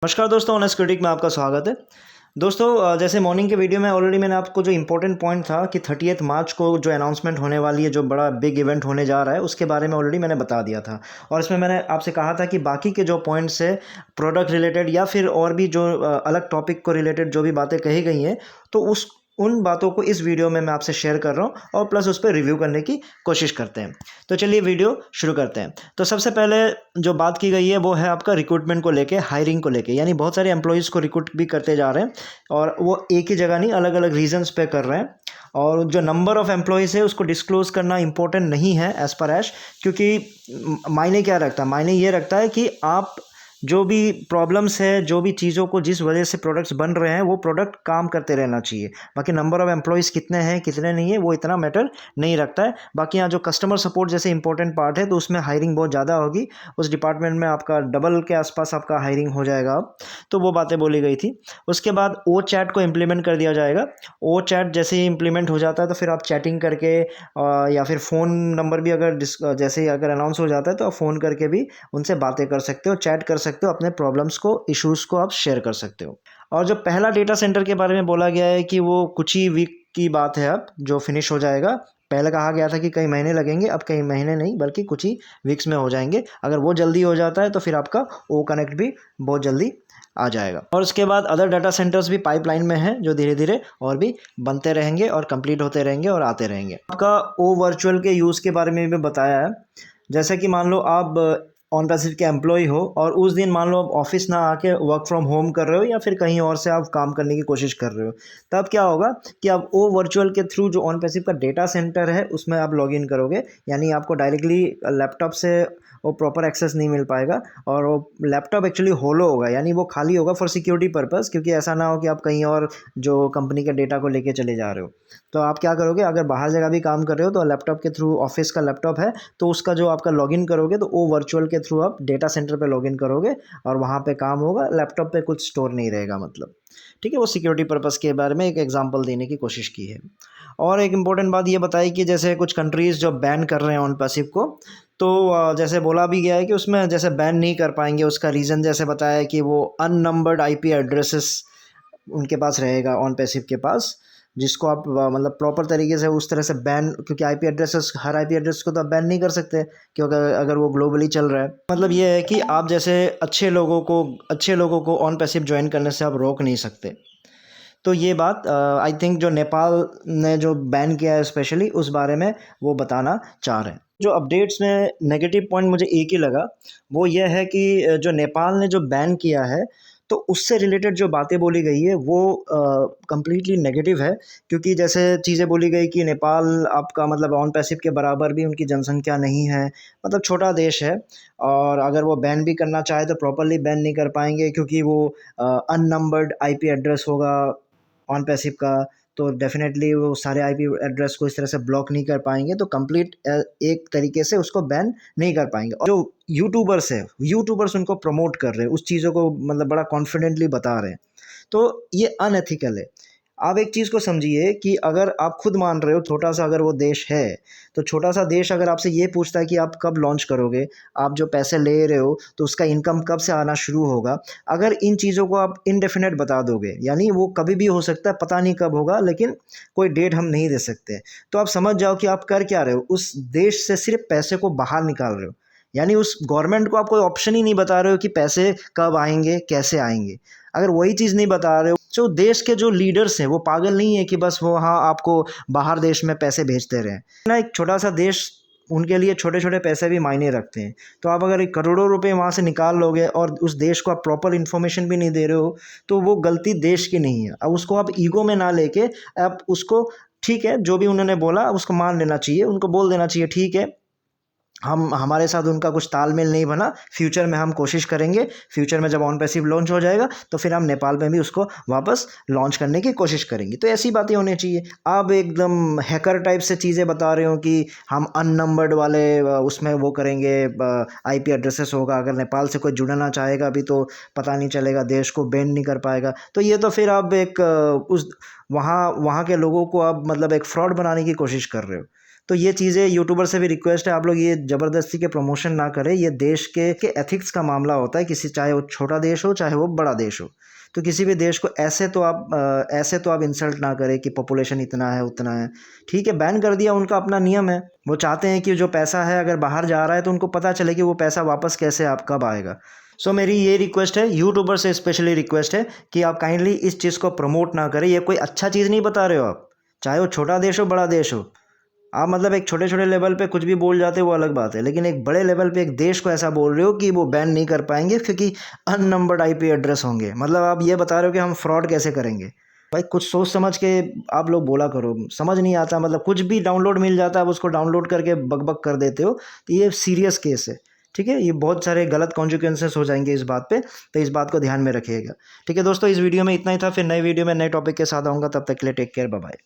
नमस्कार दोस्तों, honest critic में आपका स्वागत है। दोस्तों, जैसे मॉर्निंग के वीडियो में ऑलरेडी मैंने आपको जो इम्पोर्टेंट पॉइंट था कि 30 मार्च को जो अनाउंसमेंट होने वाली है, जो बड़ा बिग इवेंट होने जा रहा है, उसके बारे में ऑलरेडी मैंने बता दिया था। और इसमें मैंने आपसे कहा था कि बाकी के जो पॉइंट्स है प्रोडक्ट रिलेटेड या फिर और भी जो अलग टॉपिक को रिलेटेड जो भी बातें कही गई हैं, तो उन बातों को इस वीडियो में मैं आपसे शेयर कर रहा हूँ और प्लस उस पर रिव्यू करने की कोशिश करते हैं। तो चलिए वीडियो शुरू करते हैं। तो सबसे पहले जो बात की गई है वो है आपका रिक्रूटमेंट को लेके, हायरिंग को लेके, यानी बहुत सारे एम्प्लॉयज़ को रिक्रूट भी करते जा रहे हैं और वो एक ही जगह नहीं, अलग अलग रीजन्स पे कर रहे हैं। और जो नंबर ऑफ़ एम्प्लॉयज़ है उसको डिस्क्लोज़ करना इंपॉर्टेंट नहीं है एज़ पर ऐश, क्योंकि मायने क्या रखता है, मायने ये रखता है कि आप जो भी प्रॉब्लम्स है, जो भी चीज़ों को जिस वजह से प्रोडक्ट्स बन रहे हैं, वो प्रोडक्ट काम करते रहना चाहिए। बाकी नंबर ऑफ़ एम्प्लॉयज़ कितने हैं कितने नहीं है वो इतना मैटर नहीं रखता है। बाकी यहाँ जो कस्टमर सपोर्ट जैसे इंपॉर्टेंट पार्ट है, तो उसमें हायरिंग बहुत ज़्यादा होगी। उस डिपार्टमेंट में आपका डबल के आसपास आपका हायरिंग हो जाएगा अब। तो वो बातें बोली गई थी। उसके बाद ओ चैट को इम्प्लीमेंट कर दिया जाएगा। ओ चैट जैसे ही इम्प्लीमेंट हो जाता है तो फिर आप चैटिंग करके या फिर फ़ोन नंबर भी अगर जैसे ही अगर अनाउंस हो जाता है तो आप फ़ोन करके भी उनसे बातें कर सकते हो, चैट कर सकते हो, अपने प्रॉब्लम्स को, इश्यूज़ को आप शेयर कर सकते हो। और जो पहला डेटा सेंटर के बारे में बोला गया है कि वो कुछ ही वीक की बात है अब जो फिनिश हो जाएगा। पहले कहा गया था कि कई महीने लगेंगे, अब कई महीने नहीं बल्कि कुछ ही वीक्स में हो जाएंगे। अगर वो जल्दी हो जाता है तो फिर आपका ओ कनेक्ट भी बहुत जल्दी आ जाएगा। और उसके बाद अदर डाटा सेंटर्स भी पाइपलाइन में हैं जो धीरे धीरे और भी बनते रहेंगे और कंप्लीट होते रहेंगे और आते रहेंगे। आपका ओ वर्चुअल के यूज़ के बारे में भी बताया है। जैसे कि मान लो आप ऑन पैसिव के एम्प्लॉय हो और उस दिन मान लो आप ऑफिस ना आके वर्क फ्रॉम होम कर रहे हो या फिर कहीं और से आप काम करने की कोशिश कर रहे हो, तब क्या होगा कि आप ओ वर्चुअल के थ्रू जो ऑन पैसिव का डेटा सेंटर है उसमें आप लॉगिन करोगे। यानी आपको डायरेक्टली लैपटॉप से वो प्रॉपर एक्सेस नहीं मिल पाएगा और वो लैपटॉप एक्चुअली होलो होगा, यानी वो खाली होगा फॉर सिक्योरिटी पर्पस, क्योंकि ऐसा ना हो कि आप कहीं और जो कंपनी के डेटा को लेके चले जा रहे हो। तो आप क्या करोगे, अगर बाहर जगह भी काम कर रहे हो तो लैपटॉप के थ्रू, ऑफिस का लैपटॉप है तो उसका जो आपका लॉगिन करोगे तो वो वर्चुअल के थ्रू आप डेटा सेंटर पे लॉगिन करोगे और वहाँ पे काम होगा, लैपटॉप पे कुछ स्टोर नहीं रहेगा मतलब। ठीक है, वो सिक्योरिटी पर्पस के बारे में एक एग्जांपल देने की कोशिश की है। और एक इम्पॉर्टेंट बात ये बताई कि जैसे कुछ कंट्रीज़ जो बैन कर रहे हैं ऑन पैसिव को, तो जैसे बोला भी गया है कि उसमें जैसे बैन नहीं कर पाएंगे, उसका रीज़न जैसे बताया है कि वो अननंबर्ड आईपी एड्रेसेस उनके पास रहेगा ऑन पैसिव के पास, जिसको आप मतलब प्रॉपर तरीके से उस तरह से बैन, क्योंकि आईपी एड्रेसेस, हर आईपी एड्रेस को तो आप बैन नहीं कर सकते क्योंकि अगर वो ग्लोबली चल रहा है। मतलब ये है कि आप जैसे अच्छे लोगों को ऑन पैसिव ज्वाइन करने से आप रोक नहीं सकते। तो ये बात आई थिंक जो नेपाल ने जो बैन किया है स्पेशली उस बारे में वो बताना चाह रहे हैं। जो अपडेट्स में नेगेटिव पॉइंट मुझे एक ही लगा, वो ये है कि जो नेपाल ने जो बैन किया है तो उससे रिलेटेड जो बातें बोली गई है वो कम्प्लीटली नेगेटिव है। क्योंकि जैसे चीज़ें बोली गई कि नेपाल आपका मतलब ऑन पैसिव के बराबर भी उनकी जनसंख्या नहीं है, मतलब छोटा देश है, और अगर वो बैन भी करना चाहे तो प्रॉपरली बैन नहीं कर पाएंगे क्योंकि वो अननंबर्ड आईपी एड्रेस होगा ऑन पैसिव का। तो डेफिनेटली वो सारे आईपी एड्रेस को इस तरह से ब्लॉक नहीं कर पाएंगे, तो कंप्लीट एक तरीके से उसको बैन नहीं कर पाएंगे। और जो यूट्यूबर्स उनको प्रमोट कर रहे हैं, उस चीज़ों को मतलब बड़ा कॉन्फिडेंटली बता रहे हैं, तो ये अनएथिकल है। आप एक चीज़ को समझिए कि अगर आप खुद मान रहे हो छोटा सा अगर वो देश है, तो छोटा सा देश अगर आपसे ये पूछता है कि आप कब लॉन्च करोगे, आप जो पैसे ले रहे हो तो उसका इनकम कब से आना शुरू होगा, अगर इन चीज़ों को आप इनडेफिनेट बता दोगे, यानी वो कभी भी हो सकता है, पता नहीं कब होगा, लेकिन कोई डेट हम नहीं दे सकते, तो आप समझ जाओ कि आप कर क्या रहे हो, उस देश से सिर्फ पैसे को बाहर निकाल रहे हो। यानी उस गवर्नमेंट को आप कोई ऑप्शन ही नहीं बता रहे हो कि पैसे कब आएंगे, कैसे आएंगे। अगर वही चीज़ नहीं बता रहे हो, जो देश के जो लीडर्स हैं वो पागल नहीं है कि बस वो हाँ आपको बाहर देश में पैसे भेजते रहें ना। एक छोटा सा देश, उनके लिए छोटे छोटे पैसे भी मायने रखते हैं। तो आप अगर करोड़ों रुपए वहाँ से निकाल लोगे और उस देश को आप प्रॉपर इन्फॉर्मेशन भी नहीं दे रहे हो, तो वो गलती देश की नहीं है। अब उसको आप ईगो में ना लेके आप उसको, ठीक है जो भी उन्होंने बोला उसको मान लेना चाहिए, उनको बोल देना चाहिए ठीक है, हम हमारे साथ उनका कुछ तालमेल नहीं बना, फ्यूचर में हम कोशिश करेंगे, फ्यूचर में जब ऑन पैसिव लॉन्च हो जाएगा तो फिर हम नेपाल में भी उसको वापस लॉन्च करने की कोशिश करेंगे। तो ऐसी बातें होनी चाहिए। आप एकदम हैकर टाइप से चीज़ें बता रहे हो कि हम अननंबर्ड वाले उसमें वो करेंगे, आईपी एड्रेसेस होगा, अगर नेपाल से कोई जुड़ना चाहेगा अभी तो पता नहीं चलेगा, देश को बैन नहीं कर पाएगा, तो ये तो फिर आप एक उस वहाँ वहाँ के लोगों को आप मतलब एक फ्रॉड बनाने की कोशिश कर रहे हो। तो ये चीज़ें यूट्यूबर से भी रिक्वेस्ट है, आप लोग ये ज़बरदस्ती के प्रमोशन ना करें। ये देश के एथिक्स का मामला होता है, किसी चाहे वो छोटा देश हो चाहे वो बड़ा देश हो, तो किसी भी देश को ऐसे तो आप इंसल्ट ना करें कि पॉपुलेशन इतना है उतना है। ठीक है, बैन कर दिया, उनका अपना नियम है। वो चाहते हैं कि जो पैसा है अगर बाहर जा रहा है तो उनको पता चले कि वो पैसा वापस कैसे आप कब आएगा। सो मेरी ये रिक्वेस्ट है, यूट्यूबर से स्पेशली रिक्वेस्ट है कि आप काइंडली इस चीज़ को प्रमोट ना करें। ये कोई अच्छा चीज़ नहीं बता रहे हो आप, चाहे वो छोटा देश हो बड़ा देश हो। आप मतलब एक छोटे छोटे लेवल पे कुछ भी बोल जाते हो वो अलग बात है, लेकिन एक बड़े लेवल पे एक देश को ऐसा बोल रहे हो कि वो बैन नहीं कर पाएंगे क्योंकि अननंबर्ड आईपी एड्रेस होंगे। मतलब आप ये बता रहे हो कि हम फ्रॉड कैसे करेंगे। भाई कुछ सोच समझ के आप लोग बोला करो, समझ नहीं आता। मतलब कुछ भी डाउनलोड मिल जाता है, आप उसको डाउनलोड करके बकबक कर देते हो, तो ये सीरियस केस है। ठीक है, ये बहुत सारे गलत कॉन्सिक्वेंसेस हो जाएंगे इस बात पे, तो इस बात को ध्यान में रखिएगा। ठीक है दोस्तों, इस वीडियो में इतना ही था। फिर नए वीडियो में नए टॉपिक के साथ आऊँगा, तब तक के लिए टेक केयर, बाय बाय।